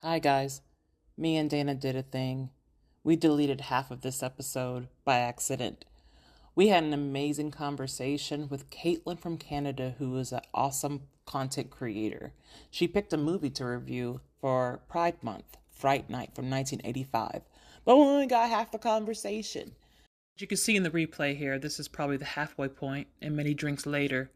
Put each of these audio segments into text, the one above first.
Hi, guys. Me and Dana did a thing. We deleted half of this episode by accident. We had an amazing conversation with Katelyn from Canada, who is an awesome content creator. She picked a movie to review for Pride Month, Fright Night from 1985. But we only got half the conversation. As you can see in the replay here, this is probably the halfway point, and many drinks later,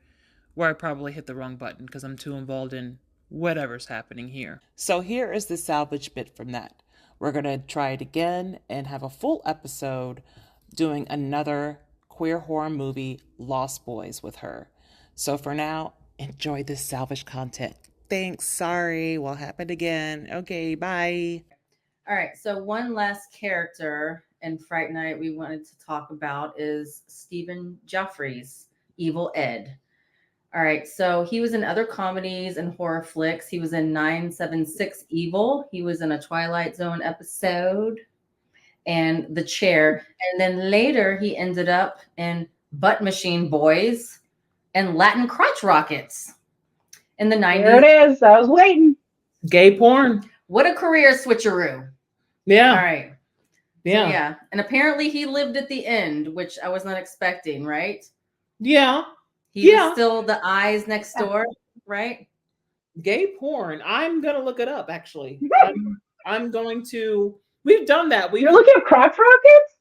where I probably hit the wrong button because I'm too involved in whatever's happening here. So here is the salvage bit from that. We're going to try it again and have a full episode doing another queer horror movie, Lost Boys, with her. So for now, enjoy this salvage content. Thanks. Sorry. What happened again? Okay, bye. All right, so one last character in Fright Night we wanted to talk about is Stephen Geoffrey's Evil Ed. All right, so he was in other comedies and horror flicks. He was in 976 Evil. He was in a Twilight Zone episode and The Chair. And then later he ended up in Butt Machine Boys and Latin Crotch Rockets in the 90s. There it is. I was waiting. Gay porn. What a career switcheroo. Yeah. All right. Yeah. So, yeah. And apparently he lived at the end, which I was not expecting, right? Yeah. He was still the eyes next door, right? Gay porn. I'm going to look it up, actually. I'm going to. We've done that. You're looking at crotch rockets?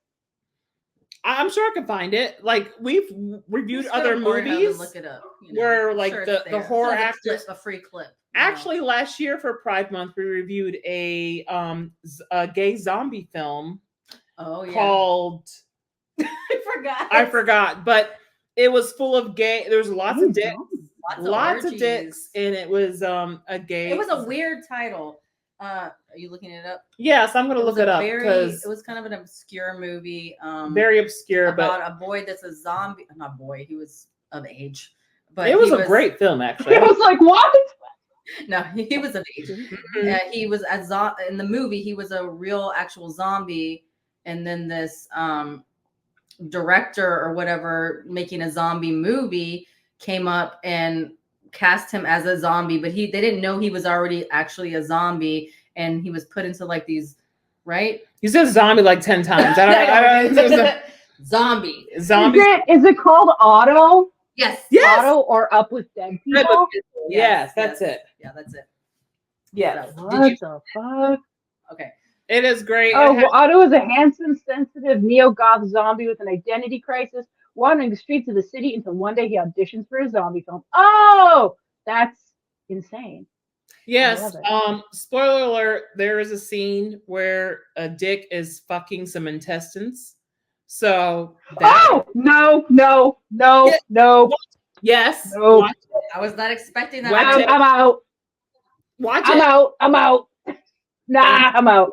I'm sure I can find it. Like, we've reviewed other movies look it up, where, like, sure the horror actors. A free clip. Actually, last year for Pride Month, we reviewed a gay zombie film. Oh, yeah. Called. I forgot, but it was full of gay. There was lots of dicks, lots of dicks, and it was a gay. It was a weird title. Are you looking it up? Yes, I'm going to look it up because it was kind of an obscure movie. Very obscure, about but a boy that's a zombie. Not boy, he was of age, but it was a great film. Actually, it was like what? No, he was of age. Mm-hmm. He was in the movie. He was a real, actual zombie, and then this director or whatever making a zombie movie came up and cast him as a zombie, but they didn't know he was already actually a zombie, and he was put into like these, right? You said zombie like 10 times. I don't Zombie. Is it called Auto? Yes. Auto or Up with Dead People? Yes, that's it. Yeah, that's it. Yeah. What the fuck? Okay. It is great. Otto is a handsome, sensitive neo-goth zombie with an identity crisis, wandering the streets of the city until one day he auditions for a zombie film. Oh, that's insane. Yes. Spoiler alert, there is a scene where a dick is fucking some intestines. So no. Yes. No. I was not expecting that. I'm out. Watch it. I'm out. Nah, I'm out.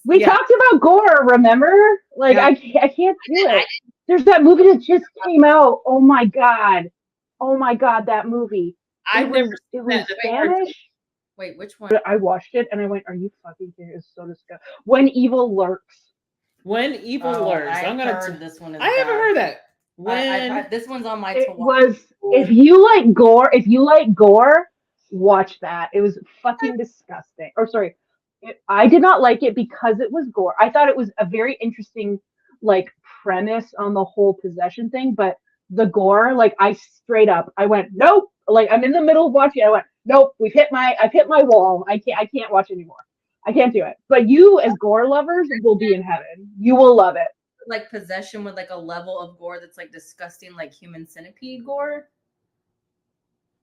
We talked about gore, remember? Like I can't do it. There's that movie that just came out. Oh my god, that movie. It was Spanish. Wait, which one? I watched it and I went, "Are you fucking serious?" It's so disgusting. When Evil Lurks. When Evil Lurks. I'm gonna heard this one. I haven't heard that. This one's on my. If you like gore, watch that. It was fucking disgusting. Or sorry, I did not like it because it was gore. I thought it was a very interesting like premise on the whole possession thing, but the gore, like I went, nope. Like I'm in the middle of watching, I went, nope. I've hit my wall. I can't watch anymore. I can't do it. But you, as gore lovers, will be in heaven. You will love it. Like possession with like a level of gore that's like disgusting, like human centipede gore.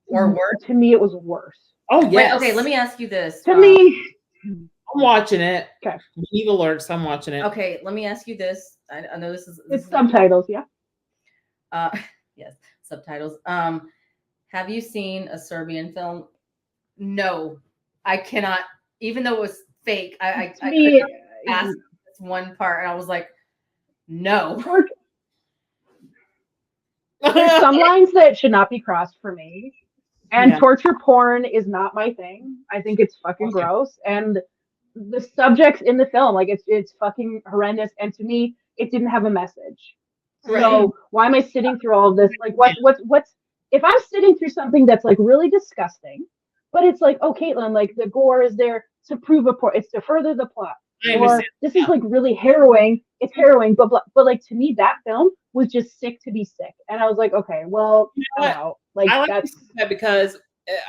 Or worse? To me, it was worse. Oh yeah. Okay, let me ask you this. To me, I'm watching it. Okay. Evil Lurks. I'm watching it. Okay, let me ask you this. I know this is subtitles, yeah. Yes, subtitles. Have you seen a Serbian film? No, I cannot. Even though it was fake, I could not ask this one part, and I was like, no. There's some lines that should not be crossed for me. And torture porn is not my thing. I think it's fucking gross. And the subjects in the film, like it's fucking horrendous. And to me, it didn't have a message. Right. So why am I sitting through all of this? Like what's if I'm sitting through something that's like really disgusting, but it's like, oh, Katelyn, like the gore is there to prove a point. It's to further the plot. I Or understand. this is like really harrowing. It's harrowing, but like to me, that film was just sick to be sick. And I was like, okay, well, You know I'm what? out. Like I like that's you said that because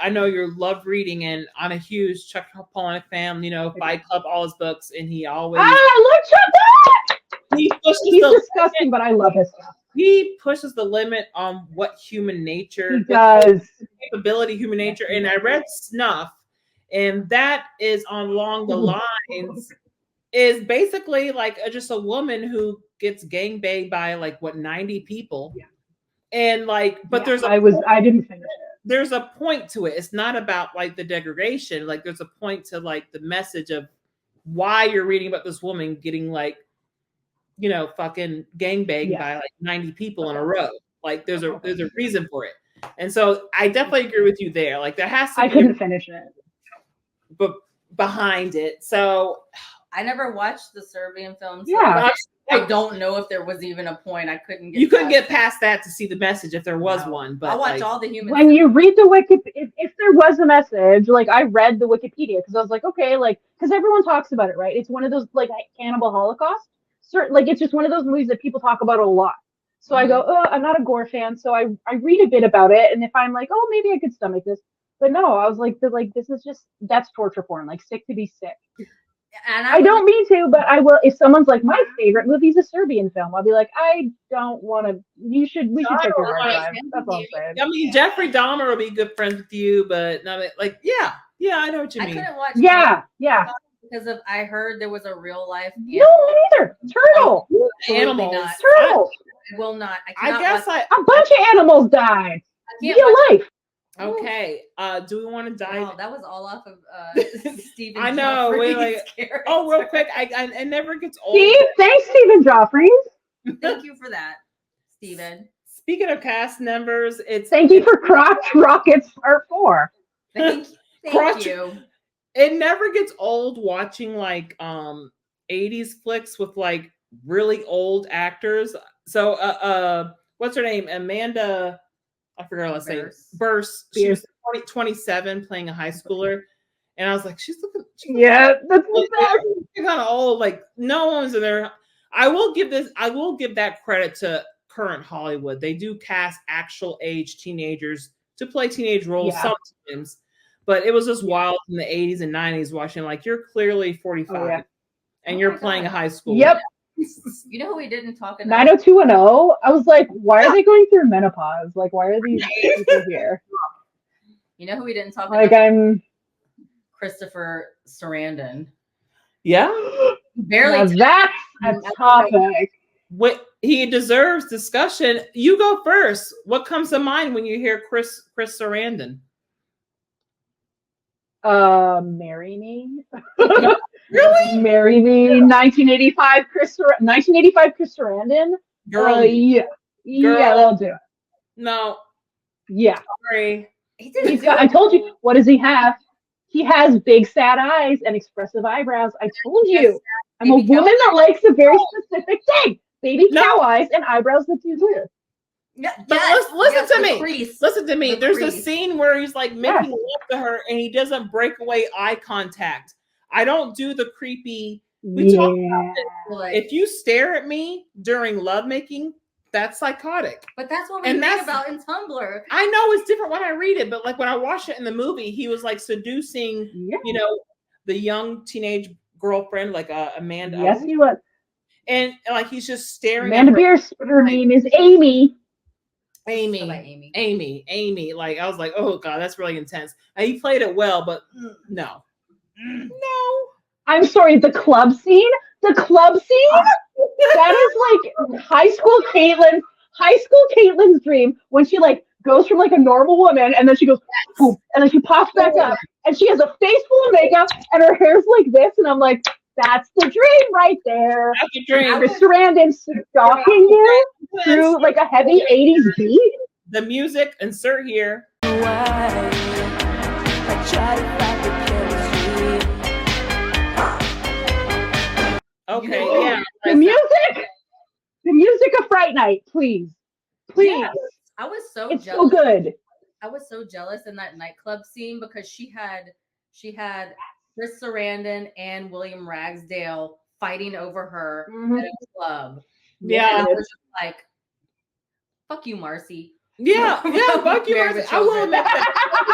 I know you love reading, and I'm a huge Chuck Palahniuk fan. You know, Fight Club, all his books, and he always I love Chuck. he pushes He's the disgusting, but I love his stuff. he pushes the limit on what human nature He does. capability, human nature. And I read Snuff, and that is along the lines is basically like just a woman who gets gangbanged by like what 90 people, and like, but there's I didn't finish it. There's a point to it. It's not about like the degradation. Like there's a point to like the message of why you're reading about this woman getting like, you know, fucking gangbanged by like 90 people in a row. Like there's a reason for it. And so I definitely agree with you there. Like there has to be I couldn't finish it. But behind it. So I never watched the Serbian films. Yeah. I don't know if there was even a point. I couldn't get. You couldn't get past that to see the message if there was one. But I watch all the human. When you read the if there was a message, like I read the Wikipedia because I was like, okay, like because everyone talks about it, right? It's one of those like Cannibal Holocaust. Like it's just one of those movies that people talk about a lot. So I go, oh, I'm not a gore fan, so I read a bit about it, and if I'm like, oh, maybe I could stomach this, but no, I was like, this is just that's torture porn, like sick to be sick. And I don't mean to, but I will. If someone's like, my favorite movie is a Serbian film, I'll be like, I don't want to. We should check your hard drive. That's all I'm saying. I mean, Jeffrey Dahmer will be good friends with you, but not like, yeah, I know what you mean. I couldn't watch. Yeah. Because I heard there was a real life. No, neither. Turtle. Animals. Turtle. I will not. I guess a bunch of animals died. Real life. Okay. Do we want to dive? Wow, that was all off of Stephen. I know. We're like, oh, real quick. I never gets old. Steve, thanks, Stephen Joffrey. Thank you for that, Stephen. Speaking of cast members, thank you for Crotch Rockets Part 4. Thank you. It never gets old watching like 80s flicks with like really old actors. So what's her name? Amanda, I forgot how to say Burst. She was 27 playing a high schooler. And I was like, she's looking that's kind of old. Like no one's in there. I will give that credit to current Hollywood. They do cast actual age teenagers to play teenage roles sometimes. But it was just wild in the 80s and 90s watching, like, you're clearly 45 and you're playing a high school. Yep. You know who we didn't talk about? 90210. I was like, why are they going through menopause? Like, why are these people here? You know who we didn't talk about? Like, I'm Christopher Sarandon. Yeah. Barely. Now that's a topic. What he deserves discussion. You go first. What comes to mind when you hear Chris Sarandon? Marry me. Really? Marry me. 1985 Chris Sarandon. Girl. Yeah, they'll do it. No. Yeah. Sorry. I told you. What does he have? He has big sad eyes and expressive eyebrows. I told you. I'm a woman that likes a very specific thing. Baby cow eyes and eyebrows that do this. But listen to me. Listen to me. There's a scene where he's like making love to her and he doesn't break away eye contact. I don't do the creepy. We talk about it. If you stare at me during lovemaking, that's psychotic. But that's what we read about in Tumblr. I know it's different when I read it, but like when I watched it in the movie, he was like seducing, you know, the young teenage girlfriend, like Amanda. Yes, he was. And like he's just staring. Amanda Beers. Her name is Amy. Amy. Like I was like, oh god, that's really intense. And he played it well, but no. I'm sorry. The club scene. That is like high school Katelyn's dream when she like goes from like a normal woman and then she goes boom, and then she pops back up and she has a face full of makeup and her hair's like this and I'm like, that's the dream right there. That's the dream. Chris Sarandon stalking you through like a heavy 80s beat. The music, insert here. Okay, yeah. The music of Fright Night, please. Yes. I was so jealous. So good. I was so jealous in that nightclub scene because she had Chris Sarandon and William Ragsdale fighting over her Mhm. at a club. Yeah. And I was just like, fuck you, Marcy. Yeah, fuck you, Married Marcy. with I will Children. admit that.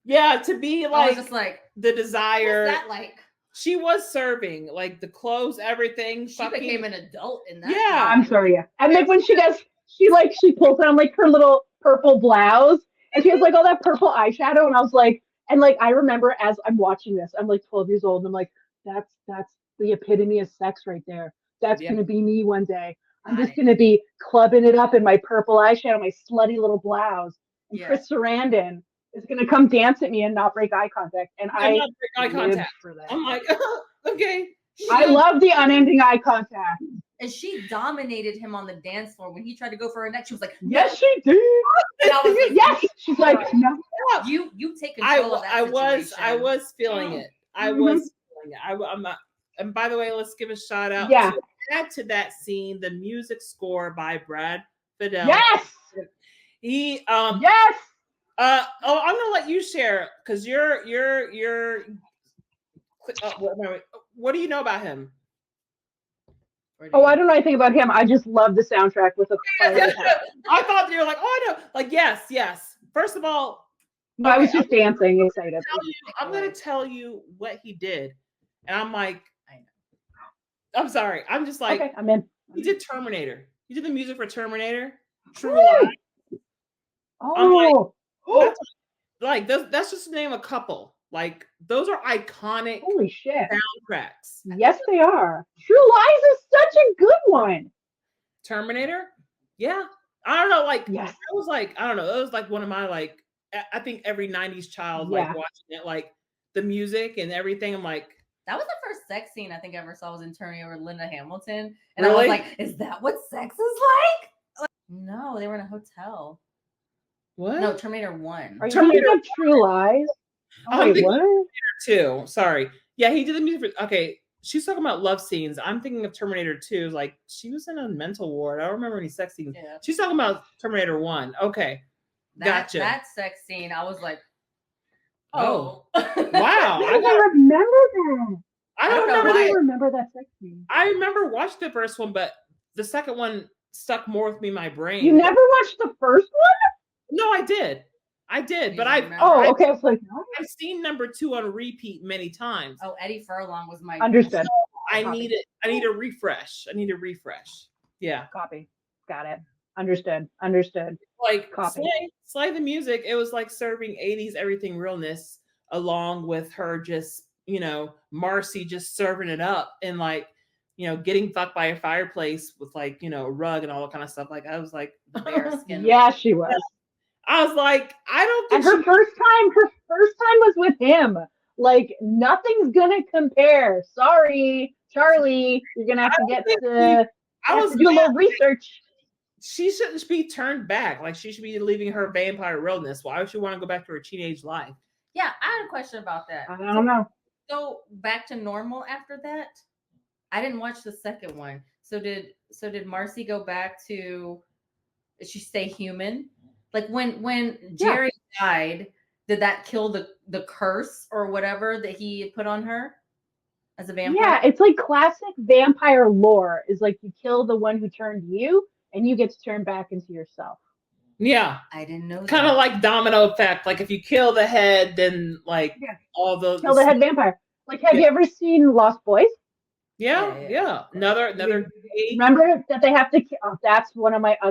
Yeah, to be I was like just like, the what's desire. that like? She was serving like the clothes, everything. She fucking, became an adult in that. Yeah. I'm sorry, yeah. And like when she does, she pulls down like her little purple blouse, and she has like all that purple eyeshadow, and I was like, and like I remember as I'm watching this, I'm like 12 years old, and I'm like, that's the epitome of sex right there. That's Yeah. gonna be me one day. I'm just gonna be clubbing it up in my purple eyeshadow, my slutty little blouse, and Yeah. Chris Sarandon is gonna come dance at me and not break eye contact, and Yeah, I not break eye lived contact. for that. I'm like, okay. I love the unending eye contact. And she dominated him on the dance floor when he tried to go for her neck. She was like, Yes, she did. And I was like, Yes, she's like, no. you take control of that situation. I was feeling it. I Mhm. was feeling it. I'm not. And by the way, let's give a shout out Yeah. to add to that scene the music score by Brad Fidel. Yes. He Yes. I'm gonna let you share because you're what do you know about him? Oh, I don't know anything about him. I just love the soundtrack with a fire. I thought you were like, oh, I know. Like, yes. First of all, No, I was just dancing, excited. I'm gonna tell you what he did, and I'm like, I know. I'm sorry. I'm just like, okay, I'm in. He did Terminator. He did the music for Terminator. True Hey! Lies. Oh, That's just to name a couple. Like those are iconic holy shit! soundtracks. Yes, they are. True Lies is such a good one. Terminator. Yeah. I don't know. Like Yes. I was like, I don't know. That was like one of my like. I think every '90s child like watching it, like the music and everything. I'm like. That was the first sex scene I think I ever saw was in Terminator with Linda Hamilton. And Really? I was like, is that what sex is like? No, they were in a hotel. What? No, Terminator 1. Are you thinking of True Lies? Oh, wait, what? Terminator 2. Sorry. Yeah, he did the music for, okay. She's talking about love scenes. I'm thinking of Terminator 2. Like she was in a mental ward. I don't remember any sex scenes. Yeah. She's talking about Terminator 1. Okay. Gotcha. That sex scene, I was like, oh. Wow. I don't remember that. I don't remember that sex scene. I remember watching the first one, but the second one stuck more with me in my brain. You never watched the first one? No, I did. But okay. I was like, no. I've seen number 2 on repeat many times. Oh, Eddie Furlong was my understood. So I need a refresh. Yeah. Copy. Got it. Understood. Like copy. Slay the music. It was like serving 80s everything realness along with her just, Marcy just serving it up and like, getting fucked by a fireplace with like, a rug and all that kind of stuff. Like I was like, bearskin. Yeah, she was. I was like, I don't think and her first time was with him. Like nothing's gonna compare. Sorry, Charlie, you're gonna have to get to do a little research. She shouldn't be turned back. Like she should be leaving her vampire realness. Why would she want to go back to her teenage life? Yeah, I had a question about that. I don't know. So back to normal after that? I didn't watch the second one. So did Marcy go back to? Did she stay human? Like when Jerry died, did that kill the curse or whatever that he put on her as a vampire? Yeah, it's like classic vampire lore. Is like you kill the one who turned you, and you get to turn back into yourself. Yeah, I didn't know. Kind of like domino effect. Like if you kill the head, then like all the kill the head vampire. Like, have you ever seen Lost Boys? Yeah. Another. Remember that they have to. Oh, that's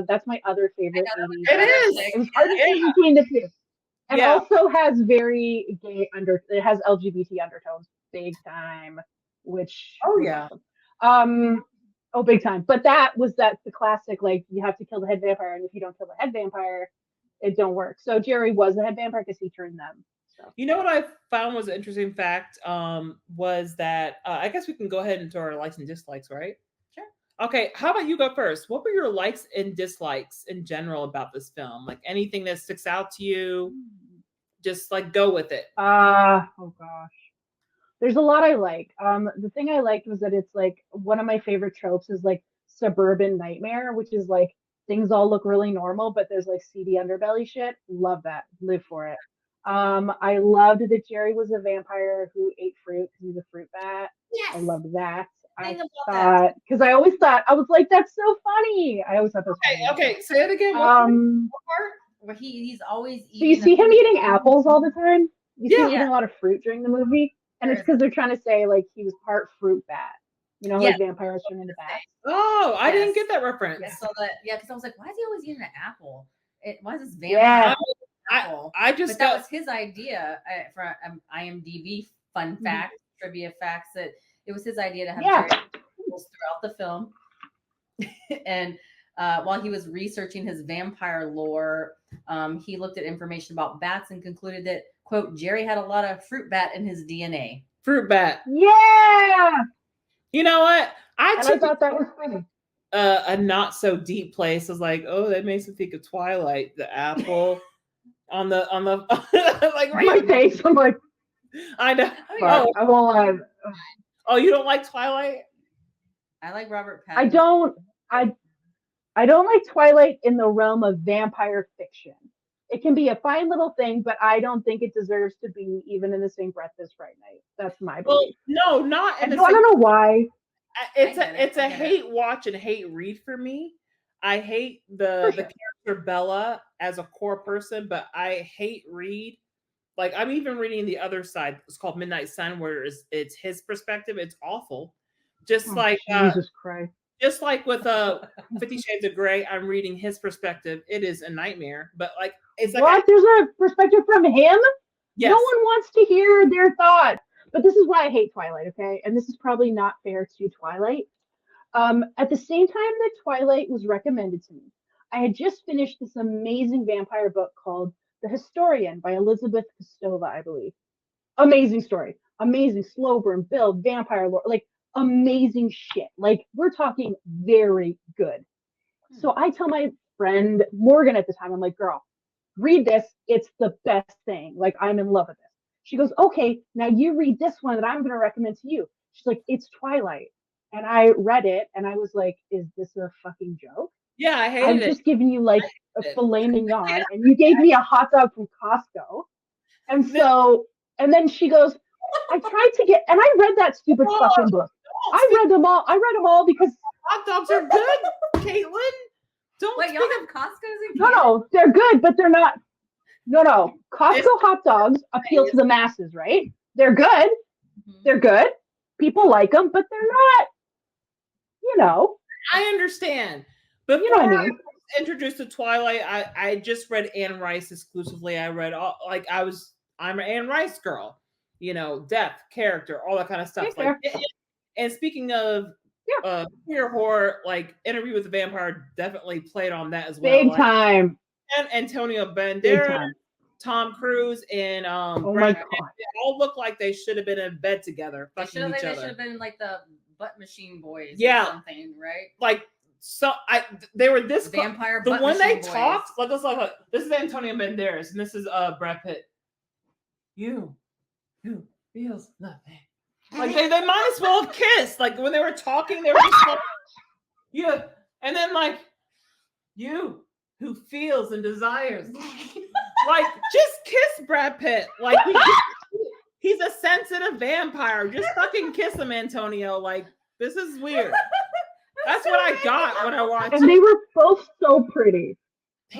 that's my other favorite. It is. It was hard to choose between the two. It also has very gay It has LGBT undertones, big time. Which big time. But that's the classic. Like you have to kill the head vampire, and if you don't kill the head vampire, it don't work. So Jerry was the head vampire because he turned them. So. You know what I found was an interesting fact was that I guess we can go ahead into our likes and dislikes, right? Sure. Okay, how about you go first? What were your likes and dislikes in general about this film? Like anything that sticks out to you? Just like go with it. Oh gosh. There's a lot I like. The thing I liked was that it's like one of my favorite tropes is like suburban nightmare, which is like things all look really normal, but there's like seedy underbelly shit. Love that. Live for it. I loved that Jerry was a vampire who ate fruit because he's a fruit bat. I Yes. loved that. Think I about thought because I always thought I was like, that's so funny. I always thought that was funny. Okay, say it again. Um, What part? Where he's always so you eating. see him eating apples all the time. You see him Yeah. eating a lot of fruit during the movie, and it's because they're trying to say like he was part fruit bat. You know, Yes. like vampires turn into bats. Oh, I didn't Yes. get that reference. Yeah, so that because I was like, why is he always eating an apple? Why is this Yeah. vampire apple? I just But that got was his idea for IMDb fun fact, trivia facts that it was his idea to have Jerry apples throughout the film. And while he was researching his vampire lore, he looked at information about bats and concluded that, quote, Jerry had a lot of fruit bat in his DNA. fruit bat. Yeah. You know what? I thought that was funny. A not so deep place. I was like, oh, that makes me think of Twilight, the apple on the like My face. I'm like, I know. I won't lie. Oh, you don't like Twilight? I like Robert Pattinson. I don't like Twilight in the realm of vampire fiction. It can be a fine little thing, but I don't think it deserves to be even in the same breath as Fright Night. That's my belief. Well, no, not in I don't know why. It's a hate watch and hate read for me. I hate the character Bella as a core person, but I hate read. Like I'm even reading the other side. It's called Midnight Sun, where it's his perspective. It's awful. Just like Jesus Christ. Just like with 50 Shades of Grey, I'm reading his perspective. It is a nightmare. But like it's like what? There's a perspective from him? Yes. No one wants to hear their thoughts. But this is why I hate Twilight, okay? And this is probably not fair to Twilight. At the same time that Twilight was recommended to me, I had just finished this amazing vampire book called The Historian by Elizabeth Kostova, I believe. Amazing story. Amazing slow burn build, vampire lore, like amazing shit. Like we're talking very good. So I tell my friend Morgan at the time, I'm like, girl, read this. It's the best thing. Like I'm in love with this. She goes, okay, now you read this one that I'm going to recommend to you. She's like, it's Twilight. And I read it and I was like, is this a fucking joke? Yeah, I hated it. I've just given you like a filet mignon and you gave me a hot dog from Costco. And so, and then she goes, I tried to get, and I read that stupid fucking book. I read them all because hot dogs are good, Katelyn. Don't wait, y'all have Costco's again? No, they're good, but they're not. No. Costco hot dogs appeal to the masses, right? They're good. Mm-hmm. They're good. People like them, but they're not. You know. I understand, but you know what I mean. I was introduced to Twilight. I just read Anne Rice exclusively. I read all I'm an Anne Rice girl. You know, depth, character, all that kind of stuff. Yeah, like, and speaking of queer horror, like Interview with the Vampire definitely played on that as well. Big time. And Antonio Banderas, Tom Cruise, and Brad Pitt, they all look like they should have been in bed together, fucking each other. They should have been like the butt machine boys, or something, right? Like they were this vampire. The one they talked, like this is Antonio Banderas, and this is Brad Pitt. You who feels nothing. Like they might as well have kissed. Like when they were talking, they were just like, yeah. And then like, you who feels and desires. Like just kiss Brad Pitt. Like he's a sensitive vampire. Just fucking kiss him, Antonio. Like this is weird. That's what I got when I watched. And they were both so pretty.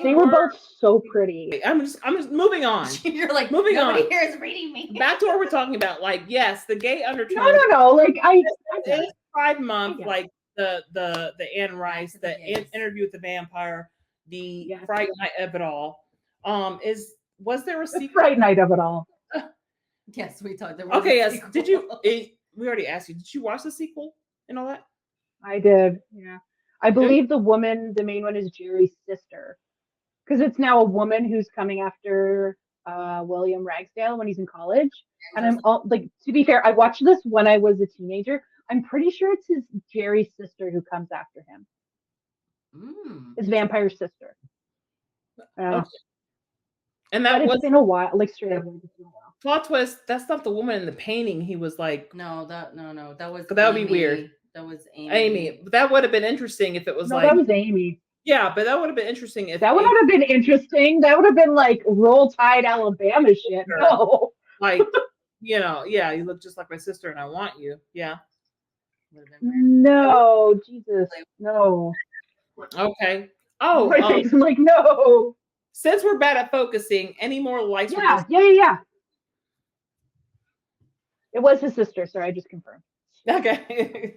They were both so pretty. I'm just moving on. You're like moving on. Nobody here is reading me. Back to what we're talking about. Like, yes, the gay undertone. No. Like it's Pride Month. Like the Anne Rice, the Interview with the Vampire, the Fright Night of it all. Was there a sequel? Fright Night of it all. Yes, we talked. Okay, yes. Sequel. Did you? We already asked you. Did you watch the sequel and all that? I did. Yeah, I believe the main one is Jerry's sister. Because it's now a woman who's coming after William Ragsdale when he's in college. And I'm all like, to be fair, I watched this when I was a teenager. I'm pretty sure it's Jerry's sister who comes after him. His vampire sister. Okay. And that was been a while, like straight up. Plot twist. That's not the woman in the painting. He was like, no. That was that would be weird. That was Amy. That would have been interesting if it was that was Amy. Yeah, but that would have been interesting if That would have been interesting. That would have been like Roll Tide Alabama shit. No. like, yeah, you look just like my sister and I want you. Yeah. Would have been weird. No, Jesus. No. Okay. Oh, My face, I'm like, no. since we're bad at focusing, any more likes or Yeah. It was his sister, sorry, I just confirmed. Okay.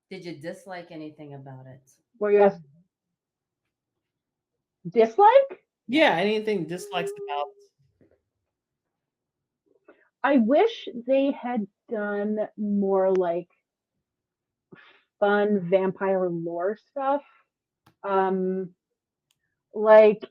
Did you dislike anything about it? What are you asking? Dislike? Yeah, anything dislikes about. I wish they had done more like fun vampire lore stuff. Like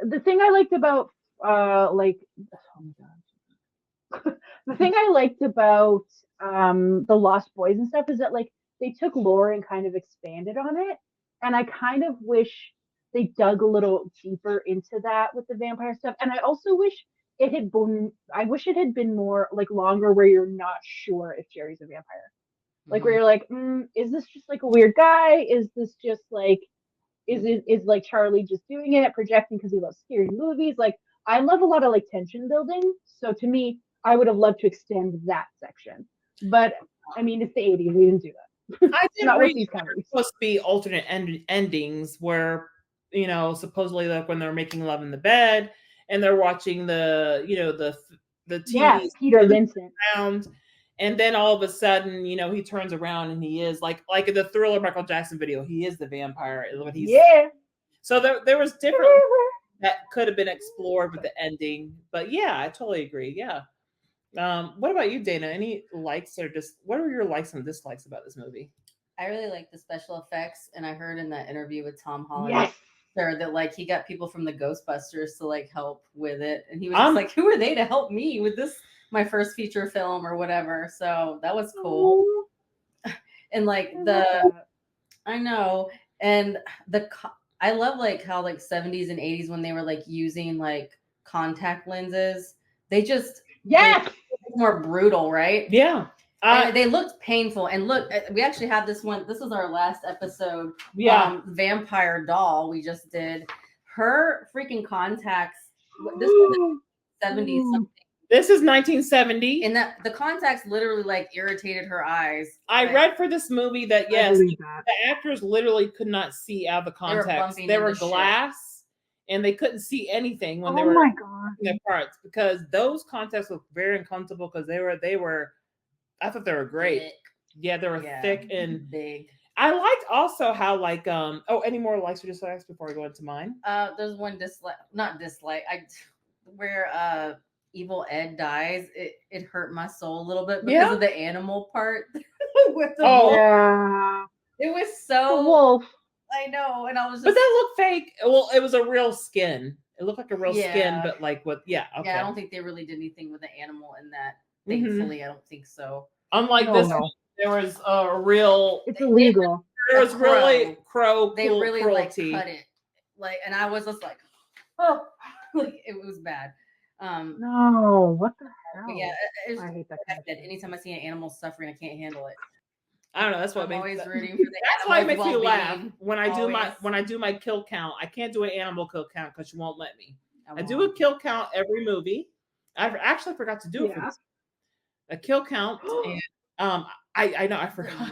the thing I liked about like oh my god. The thing I liked about the Lost Boys and stuff is that like they took lore and kind of expanded on it. And I kind of wish they dug a little deeper into that with the vampire stuff. And I also wish it had been more like longer where you're not sure if Jerry's a vampire. Like where you're like, is this just like a weird guy? Is this just like is like Charlie just doing it, projecting because he loves scary movies? Like I love a lot of like tension building. So to me, I would have loved to extend that section. But I mean, it's the 80s. We didn't do that. I did Not read with these comedies. supposed to be alternate endings where, supposedly like when they're making love in the bed and they're watching the TV Peter Vincent. around, and then all of a sudden, he turns around and he is like in the Thriller Michael Jackson video, he is the vampire. So there was different that could have been explored with the ending, but yeah, I totally agree. Yeah. What about you, Dana? Any likes or what are your likes and dislikes about this movie? I really like the special effects, and I heard in that interview with Tom Holland that like he got people from the Ghostbusters to like help with it, and he was just like, "Who are they to help me with this? My first feature film or whatever." So that was cool. And like I know, and I love like how like 70s and 80s when they were like using like contact lenses, they just more brutal, right? Yeah. They looked painful. And look, we actually had this one. This is our last episode. Yeah. Vampire Doll. We just did her freaking contacts. This was 70s something. This is 1970. And that the contacts literally like irritated her eyes. I read for this movie that the actors literally could not see out of the contacts. They were glass and they couldn't see anything when they were in their parts because those contacts were very uncomfortable because they were I thought they were great. Thick. Yeah, they were thick and big. I liked also how like any more likes or dislikes before I go into mine? There's one dislike. Where Evil Ed dies, it hurt my soul a little bit because of the animal part with the wolf. Yeah. It was so the wolf. I know, and I was just. But that looked fake. Well, it was a real skin. It looked like a real skin, but like what? Yeah. Okay. Yeah, I don't think they really did anything with the animal in that. Thankfully, I don't think so. Unlike this, there was a real. It's illegal. There was really They really cruelty. like cut it, like, and I was just like, oh, like it was bad. No, what the hell? Yeah, I hate that. Anytime I see an animal suffering, I can't handle it. I don't know. That's what I'm always rooting for the That's why it makes me laugh when I do my kill count. I can't do an animal kill count because you won't let me. I do a kill count every movie. I actually forgot to do it for this. A kill count, and I know I forgot.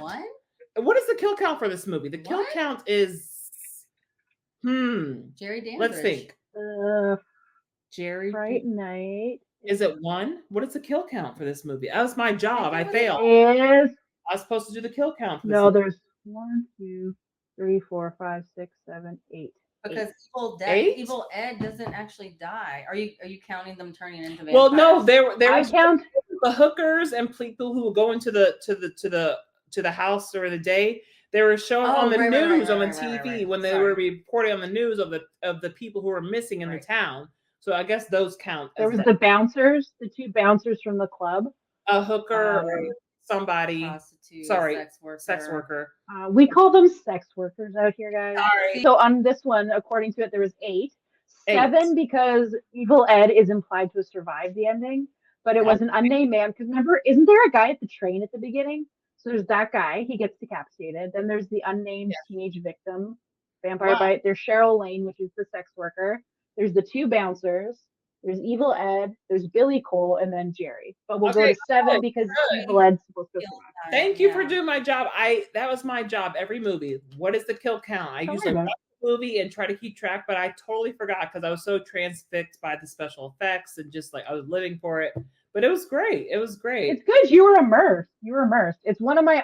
What is the kill count for this movie? The kill count is Jerry Dandridge. Let's think. Jerry Fright Night. Is it 1? What is the kill count for this movie? That was my job. I failed. I was supposed to do the kill count. For this movie. There's 1, 2, 3, 4, 5, 6, 7, 8. Because Evil Ed doesn't actually die. Are you counting them turning into vampires? Well, no, there were count the hookers and people who would go into the house during the day. They were showing on the news on the TV when they were reporting on the news of the people who were missing in the town. So I guess those count. There was the bouncers, the 2 bouncers from the club. A hooker, somebody. Sex worker. We call them sex workers out here, guys. Sorry. So on this one, according to it, there was 8. 7 because Evil Ed is implied to have survived the ending, but it was an unnamed man. Because remember, isn't there a guy at the train at the beginning? So there's that guy. He gets decapitated. Then there's the unnamed teenage victim. Vampire Bite. There's Cheryl Lane, which is the sex worker. There's the 2 bouncers. There's Evil Ed. There's Billy Cole, and then Jerry. But we'll go to 7 because Evil Ed's supposed to go. Thank you for doing my job. That was my job every movie. What is the kill count? I usually watch the movie and try to keep track, but I totally forgot because I was so transfixed by the special effects and just like I was living for it. But it was great. It was great. It's good. You were immersed. It's one of my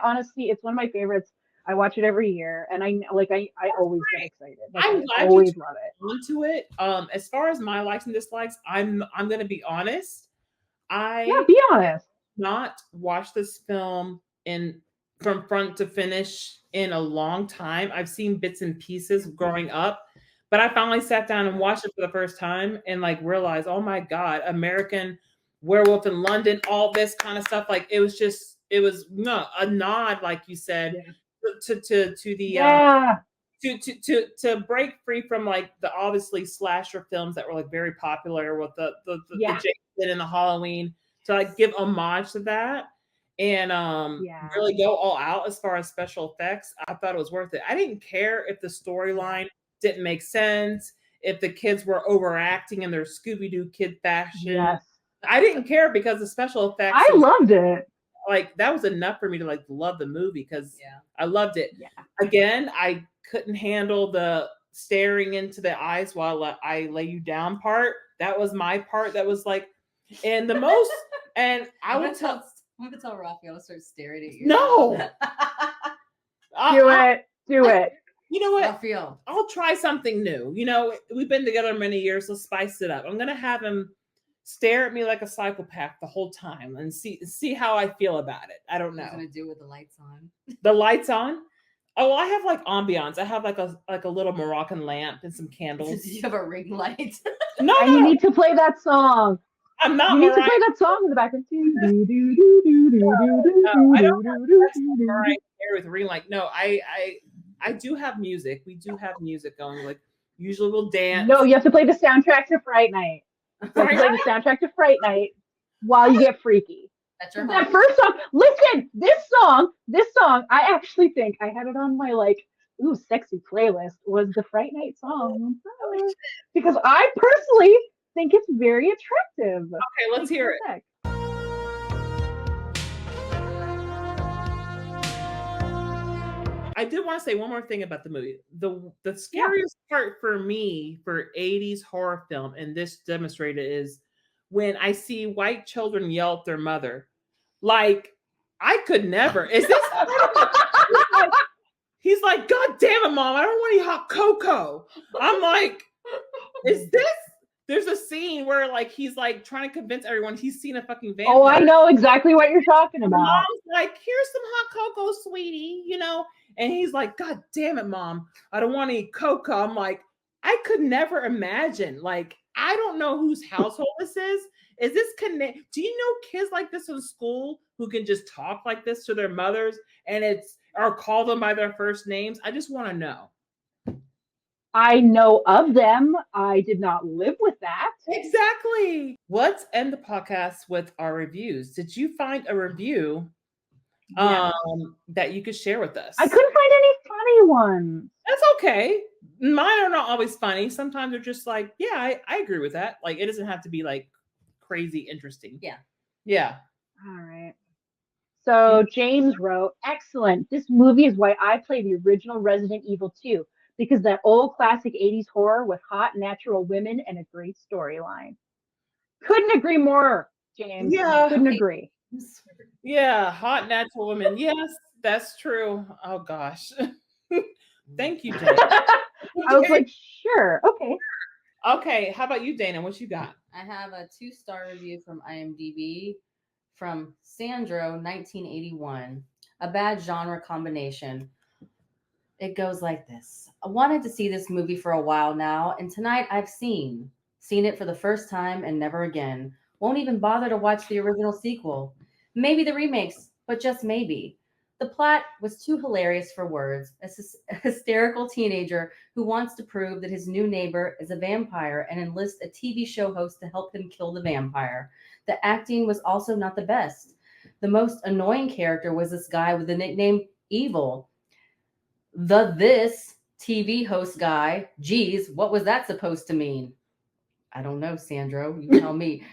favorites. I watch it every year, and I always get excited. Like, I always love it. Onto it. As far as my likes and dislikes, I'm gonna be honest. Be honest. Not watch this film from front to finish in a long time. I've seen bits and pieces growing up, but I finally sat down and watched it for the first time and like realized, oh my God, American Werewolf in London, all this kind of stuff. Like it was a nod, like you said, to the to break free from like the obviously slasher films that were like very popular with the Jason and the Halloween, to like give homage to that and really go all out as far as special effects. I thought it was worth it. I didn't care if the storyline didn't make sense, if the kids were overacting in their Scooby-Doo kid fashion. Yes. I didn't care because the special effects. I loved it. Like that was enough for me to like love the movie because I loved it. Yeah. Again, I couldn't handle the staring into the eyes while I lay you down part. That was my part. That was like, and the most, and I would tell Raphael to start staring at you. No. Do it. You know what? Raphael. I'll try something new. You know, we've been together many years. Let's spice it up. I'm gonna have him stare at me like a psychopath the whole time and see how I feel about it. I don't know. What are you gonna do with the lights on? The lights on? Oh, I have like ambiance. I have like a little Moroccan lamp and some candles. Do you have a ring light? No, and you need to play that song. I'm not. You need to play that song in the background. I don't have Mariah Carey with ring light. No, I do have music. We do have music going. Like usually we'll dance. No, you have to play the soundtrack to Fright Night. You have to play the soundtrack to Fright Night while you get freaky. That's your that first song. Listen, this song. I actually think I had it on my sexy playlist. Was the Fright Night song because I personally think it's very attractive. Okay, let's hear it. I did want to say one more thing about the movie. The scariest part for me for 80s horror film, and this demonstrated, is when I see white children yell at their mother. Like, I could never. Is this? He's like, God damn it, Mom, I don't want any hot cocoa. I'm like, is this? There's a scene where like he's like trying to convince everyone he's seen a fucking vampire. Oh, I know exactly what you're talking about. Mom's like, here's some hot cocoa, sweetie, you know? And he's like, God damn it, Mom, I don't want to eat cocoa. I'm like, I could never imagine. Like, I don't know whose household this is. Is this connect? Do you know kids like this in school who can just talk like this to their mothers or call them by their first names? I just want to know. I know of them. I did not live with that. Exactly. Let's end the podcast with our reviews. Did you find a review that you could share with us? I couldn't find any funny ones. That's okay. Mine are not always funny. Sometimes they're just like, yeah, I agree with that. Like, it doesn't have to be like crazy interesting. Yeah. All right. So James wrote, excellent. This movie is why I play the original Resident Evil 2. Because that old classic 80s horror with hot natural women and a great storyline. Couldn't agree more, James. Yeah. Couldn't agree. Yeah, hot natural women. Yes, that's true. Oh gosh. Thank you, James. I was like, sure. Okay. Okay. How about you, Dana? What you got? I have a 2-star review from IMDb from Sandro, 1981. A bad genre combination. It goes like this. I wanted to see this movie for a while now, and tonight I've seen it for the first time and never again. Won't even bother to watch the original sequel. Maybe the remakes, but just maybe. The plot was too hilarious for words. A hysterical teenager who wants to prove that his new neighbor is a vampire and enlists a TV show host to help him kill the vampire. The acting was also not the best. The most annoying character was this guy with the nickname Evil. This TV host guy. Geez, what was that supposed to mean? I don't know, Sandro. You tell me.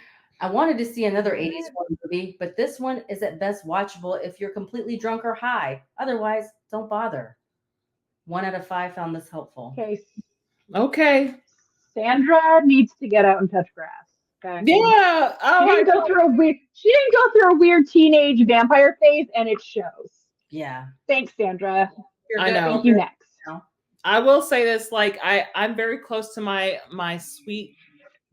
I wanted to see another 80s horror movie, but this one is at best watchable if you're completely drunk or high. Otherwise, don't bother. 1 out of 5 found this helpful. Okay. Sandra needs to get out and touch grass. Okay. Yeah. She didn't go through a weird teenage vampire phase, and it shows. Yeah. Thanks, Sandra. I know. Thank you. Next. I will say this: like, I'm very close to my sweet,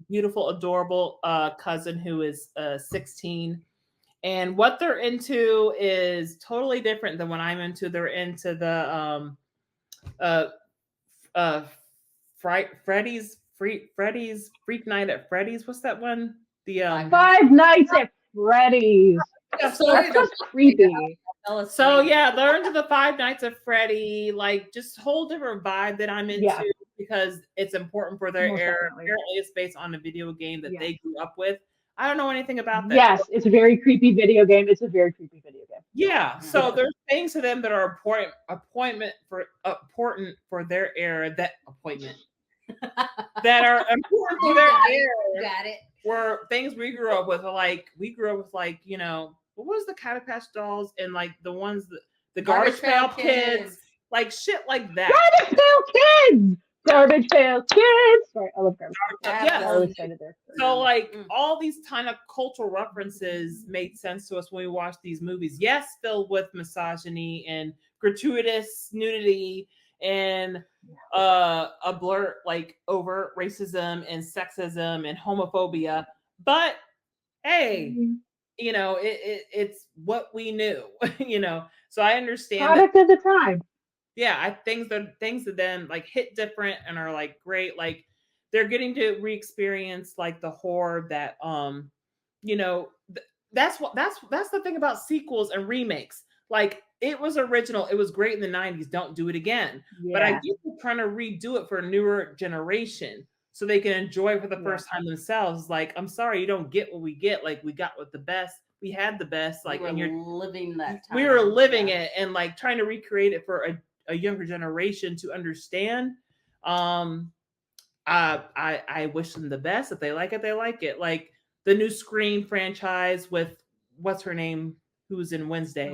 beautiful, adorable cousin who is 16, and what they're into is totally different than what I'm into. They're into the Freddy's Freak Night at Freddy's. What's that one? The Five Nights at Freddy's. That's just creepy. So yeah, they're into the Five Nights at Freddy, like just whole different vibe that I'm into because it's important for their era. Apparently, it's based on a video game that they grew up with. I don't know anything about that. Yes, it's a very creepy video game. It's a very creepy video game. Yeah, so there's things to them that are important for their era. That important for their era. Got it. Were things we grew up with. Like we grew up with, like, you know, what was the Cabbage Patch Dolls and like the ones that the Garbage Pail Kids, like shit like that. Garbage Pail Kids. Garbage Pail Kids. Sorry, I love Garbage Pail Kids. Yes. I really excited there. So like all these kind of cultural references made sense to us when we watched these movies. Yes, filled with misogyny and gratuitous nudity and a blur like overt racism and sexism and homophobia. But hey, you know, it's what we knew, you know. So I understand product of the time. Yeah, things that then like hit different and are like great. Like they're getting to re-experience like the horror that you know, that's the thing about sequels and remakes. Like it was original, it was great in the 90s. Don't do it again. Yeah. But I get they're trying to redo it for a newer generation so they can enjoy it for the first time themselves. Like, I'm sorry, you don't get what we get. Like we got what the best. We had the best. Like, and you're living that time. We were living it and like trying to recreate it for a younger generation to understand. I wish them the best. If they like it, they like it. Like the new Scream franchise with what's her name, who's in Wednesday.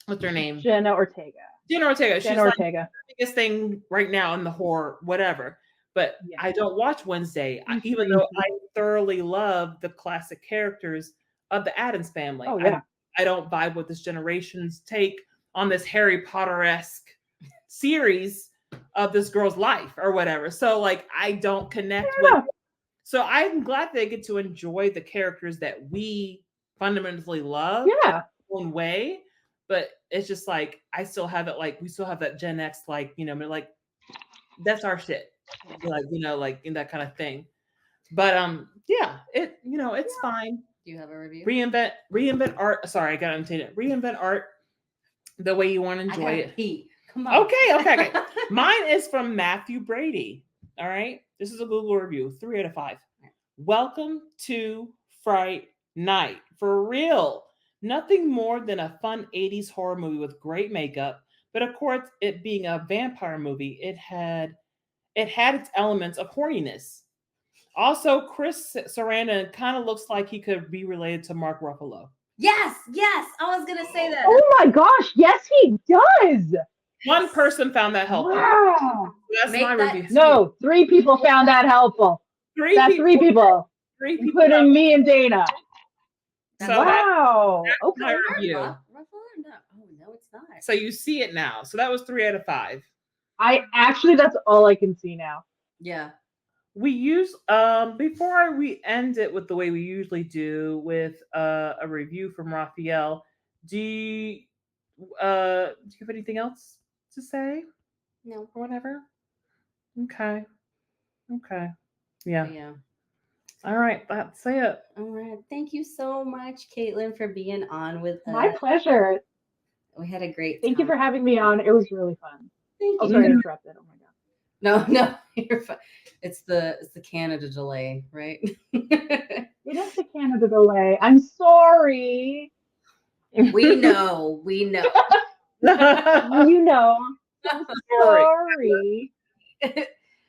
What's her name? Jenna Ortega. She's like the biggest thing right now in the horror, whatever. But I don't watch Wednesday, even though I thoroughly love the classic characters of the Addams family. I don't vibe with this generation's take on this Harry Potter-esque series of this girl's life or whatever. So like I don't connect with. So I'm glad they get to enjoy the characters that we fundamentally love in their own way. But it's just like I still have it, like we still have that Gen X, like, you know, like that's our shit. Like, you know, like in that kind of thing. But it, you know, it's fine. Do you have a review? Reinvent art. Sorry, I got to say it. Reinvent art the way you want to enjoy it. Pete. Come on. Okay. Mine is from Matthew Brady. All right. This is a Google review. 3 out of 5. Welcome to Fright Night. For real. Nothing more than a fun 80s horror movie with great makeup. But of course, it being a vampire movie, it had its elements of horniness. Also, Chris Sarandon kind of looks like he could be related to Mark Ruffalo. Yes. I was gonna say that. Oh my gosh, yes, he does. One person found that helpful. Wow. That's my review. No, 3 people found that helpful. Three people. Including me and Dana. So wow. That's my review. Oh no, it's not. So you see it now. So that was 3 out of 5. That's all I can see now. Yeah. We use before we end it with the way we usually do with a review from Raphael. Do you have anything else to say? No. Or whatever? Okay. Yeah. All right, that's it. All right. Thank you so much, Katelyn, for being on with us. My pleasure. We had a great time. Thank you for having me on. It was really fun. Thank you. Sorry to interrupt it. Oh my god. No, you're fine. It's the Canada delay, right? It is the Canada delay. I'm sorry. We know. You know. so sorry.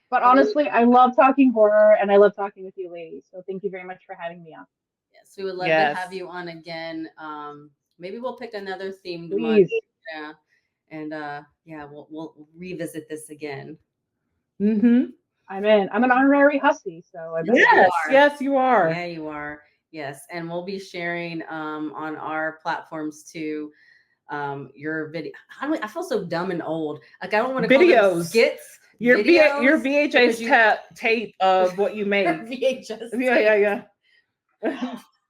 But honestly, I love talking horror and I love talking with you ladies. So thank you very much for having me on. Yes, we would love to Yes. have you on again. Maybe we'll pick another themed month. Please. Yeah. And yeah, we'll revisit this again. Mm-hmm. I'm in. I'm an honorary hussy, so I bet. Yes, are. yes, you are. Yeah, you are. Yes. And we'll be sharing on our platforms too your video. I feel so dumb and old. Like I don't want to call them Videos. skits. Your videos, your because VHS tape of what you made. VHS Yeah.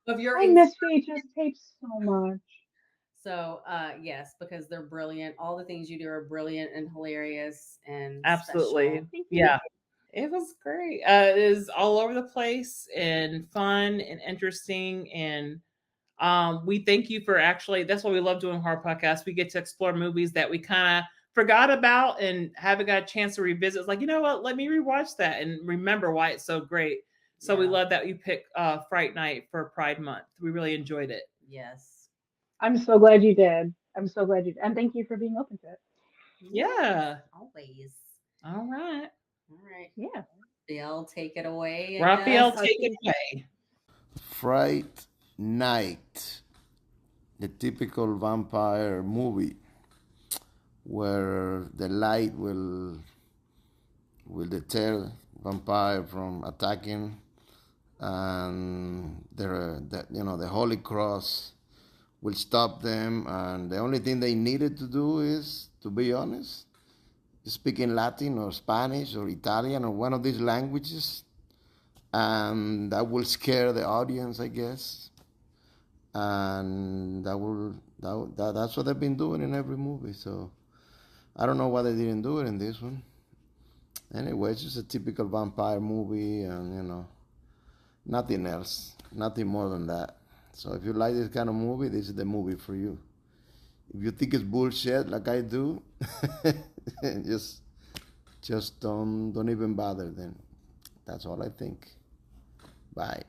of your I miss VHS tapes so much. So yes, because they're brilliant. All the things you do are brilliant and hilarious and Absolutely. special. Yeah. It was great. It is all over the place and fun and interesting. And we thank you for actually, that's why we love doing horror podcasts. We get to explore movies that we kind of forgot about and haven't got a chance to revisit. It's like, you know what? Let me rewatch that and remember why it's so great. So we love that you picked Fright Night for Pride Month. We really enjoyed it. Yes. I'm so glad you did. I'm so glad you did. And thank you for being open to it. Yeah. Always. All right. All right. Yeah. Raphael, take it away. Raphael, take it away. Fright Night, the typical vampire movie where the light will deter vampire from attacking, and the Holy Cross will stop them, and the only thing they needed to do is, to be honest, speak in Latin or Spanish or Italian or one of these languages, and that will scare the audience, I guess. And that's what they've been doing in every movie. So I don't know why they didn't do it in this one. Anyway, it's just a typical vampire movie, and nothing else, nothing more than that. So if you like this kind of movie, this is the movie for you. If you think it's bullshit like I do, just don't even bother. Then that's all I think. Bye.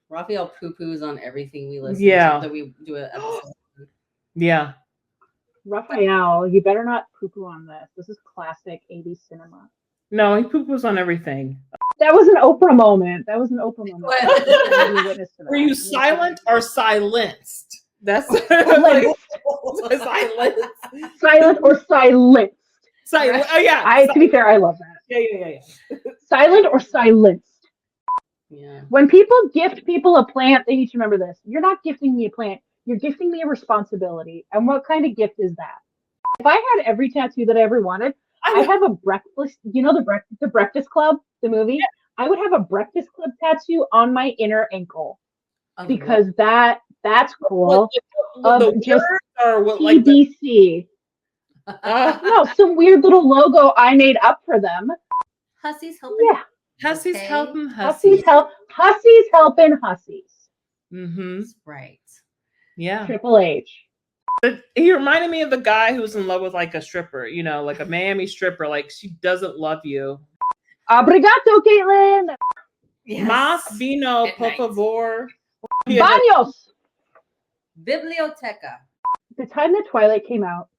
Raphael poo-poos on everything we listen Yeah. to that we do an episode. Yeah. Raphael, you better not poo-poo on this. This is classic 80s cinema. No, he poo-poos on everything. That was an Oprah moment. That was an Oprah moment. I was a witness to that. Were you silent or silenced? That's Silenced. Silence. Silent or silenced. Silent. Oh yeah. To be fair, I love that. Yeah. Silent or silenced. Yeah. When people gift people a plant, they need to remember this. You're not gifting me a plant. You're gifting me a responsibility. And what kind of gift is that? If I had every tattoo that I ever wanted, I have a breakfast, the Breakfast Club, the movie. Yeah. I would have a Breakfast Club tattoo on my inner ankle because that's cool. Just TBC. No, some weird little logo I made up for them. Hussies helping. Yeah. Hussies helping Hussies. Hussies helping Hussies. Mm-hmm. Right. Yeah. Triple H. He reminded me of the guy who's in love with like a stripper, like a Miami stripper. Like she doesn't love you. Obrigado, Katelyn. Yes. Mas vino, por favor. Baños. Biblioteca. The time that Twilight came out,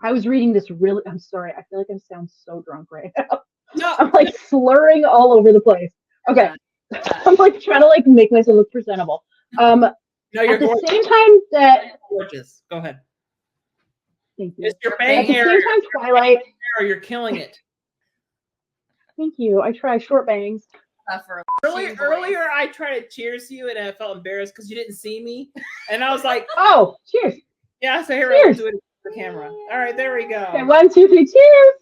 I was reading this really. I'm sorry. I feel like I sound so drunk right now. No. I'm like slurring all over the place. Okay. I'm like trying to like make myself look presentable. No, you're at the same time that gorgeous. Go ahead. Thank you. It's your bang hair. At the same time, Twilight. You're killing it. Thank you. I try short bangs. Earlier, I tried to cheers you, and I felt embarrassed because you didn't see me, and I was like, "Oh, cheers!" Yeah, so here I'll do it for the camera. All right, there we go. Okay, 1, 2, 3, cheers!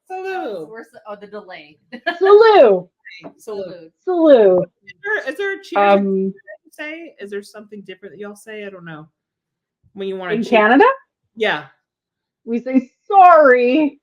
Salute. The delay. Salute. Is there a cheers? Say? Is there something different that y'all say? I don't know. When you want to in Canada? Yeah. We say sorry.